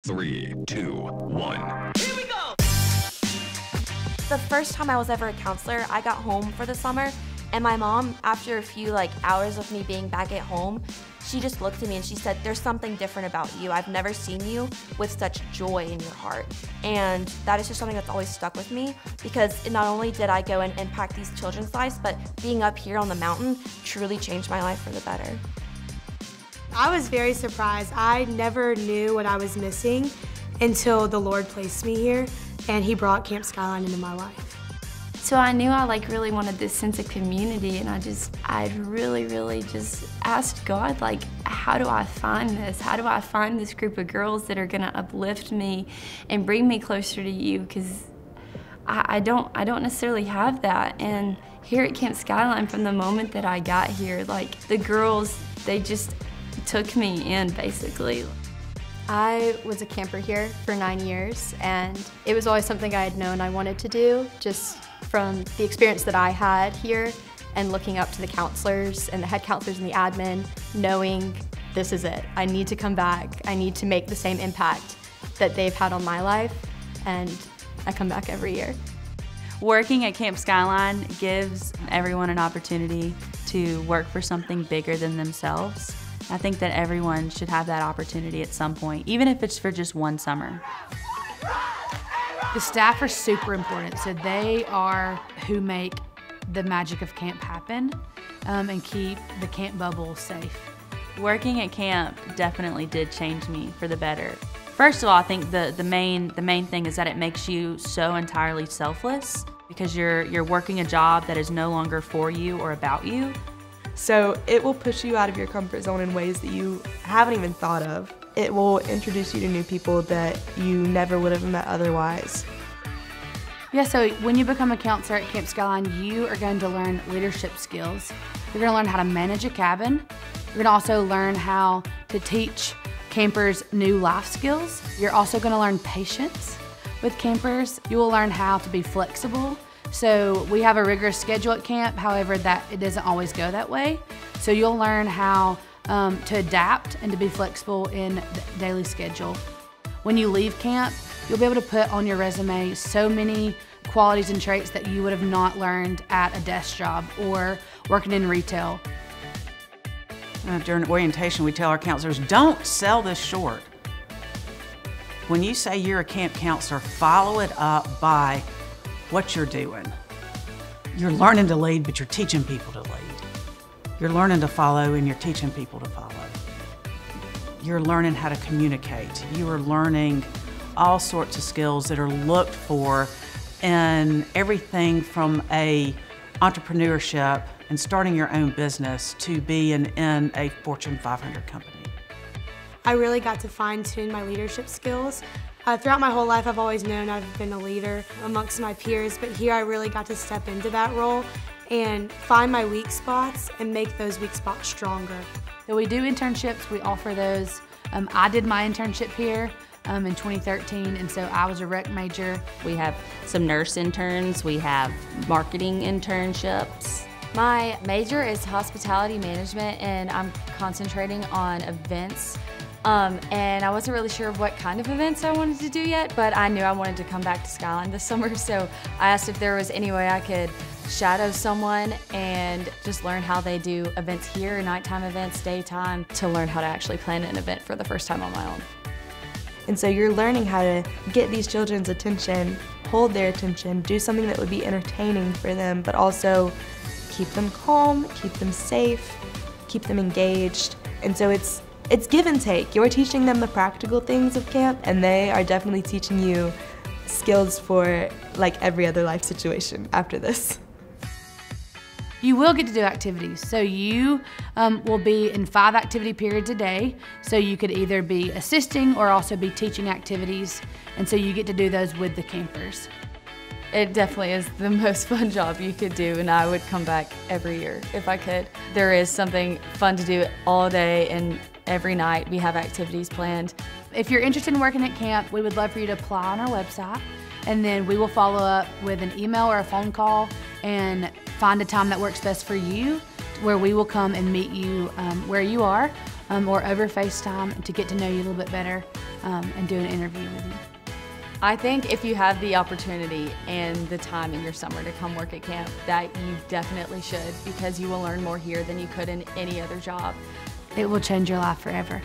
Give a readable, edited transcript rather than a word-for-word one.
3, 2, 1. Here we go! The first time I was ever a counselor, I got home for the summer, and my mom, after a few hours of me being back at home, she just looked at me and she said, "There's something different about you. I've never seen you with such joy in your heart." And that is just something that's always stuck with me, because not only did I go and impact these children's lives, but being up here on the mountain truly changed my life for the better. I was very surprised. I never knew what I was missing until the Lord placed me here and He brought Camp Skyline into my life. So I knew I really wanted this sense of community, and I'd really just asked God, how do I find this? How do I find this group of girls that are gonna uplift me and bring me closer to you? Because I don't necessarily have that. And here at Camp Skyline, from the moment that I got here, the girls, they just took me in, basically. I was a camper here for 9 years, and it was always something I had known I wanted to do, just from the experience that I had here and looking up to the counselors and the head counselors and the admin, knowing this is it. I need to come back. I need to make the same impact that they've had on my life, and I come back every year. Working at Camp Skyline gives everyone an opportunity to work for something bigger than themselves. I think that everyone should have that opportunity at some point, even if it's for just one summer. The staff are super important, so they are who make the magic of camp happen and keep the camp bubble safe. Working at camp definitely did change me for the better. First of all, I think the main thing is that it makes you so entirely selfless, because you're working a job that is no longer for you or about you. So it will push you out of your comfort zone in ways that you haven't even thought of. It will introduce you to new people that you never would have met otherwise. Yeah, so when you become a counselor at Camp Skyline, you are going to learn leadership skills. You're going to learn how to manage a cabin. You're going to also learn how to teach campers new life skills. You're also going to learn patience with campers. You will learn how to be flexible. So we have a rigorous schedule at camp, however, it doesn't always go that way. So you'll learn how to adapt and to be flexible in the daily schedule. When you leave camp, you'll be able to put on your resume so many qualities and traits that you would have not learned at a desk job or working in retail. During orientation, we tell our counselors, don't sell this short. When you say you're a camp counselor, follow it up by what you're doing. You're learning to lead, but you're teaching people to lead. You're learning to follow, and you're teaching people to follow. You're learning how to communicate. You are learning all sorts of skills that are looked for in everything from entrepreneurship and starting your own business to being in a Fortune 500 company. I really got to fine-tune my leadership skills. Throughout my whole life, I've always known I've been a leader amongst my peers, but here I really got to step into that role and find my weak spots and make those weak spots stronger. So we do internships, we offer those. I did my internship here in 2013, and so I was a rec major. We have some nurse interns, we have marketing internships. My major is hospitality management, and I'm concentrating on events. And I wasn't really sure of what kind of events I wanted to do yet, but I knew I wanted to come back to Skyline this summer, so I asked if there was any way I could shadow someone and just learn how they do events here, nighttime events, daytime, to learn how to actually plan an event for the first time on my own. And so you're learning how to get these children's attention, hold their attention, do something that would be entertaining for them, but also keep them calm, keep them safe, keep them engaged. And so it's give and take. You're teaching them the practical things of camp, and they are definitely teaching you skills for every other life situation after this. You will get to do activities. So you will be in 5 activity periods a day. So you could either be assisting or also be teaching activities. And so you get to do those with the campers. It definitely is the most fun job you could do, and I would come back every year if I could. There is something fun to do all day, and every night we have activities planned. If you're interested in working at camp, we would love for you to apply on our website, and then we will follow up with an email or a phone call and find a time that works best for you, where we will come and meet you where you are or over FaceTime to get to know you a little bit better. and do an interview with you. I think if you have the opportunity and the time in your summer to come work at camp, that you definitely should, because you will learn more here than you could in any other job. It will change your life forever.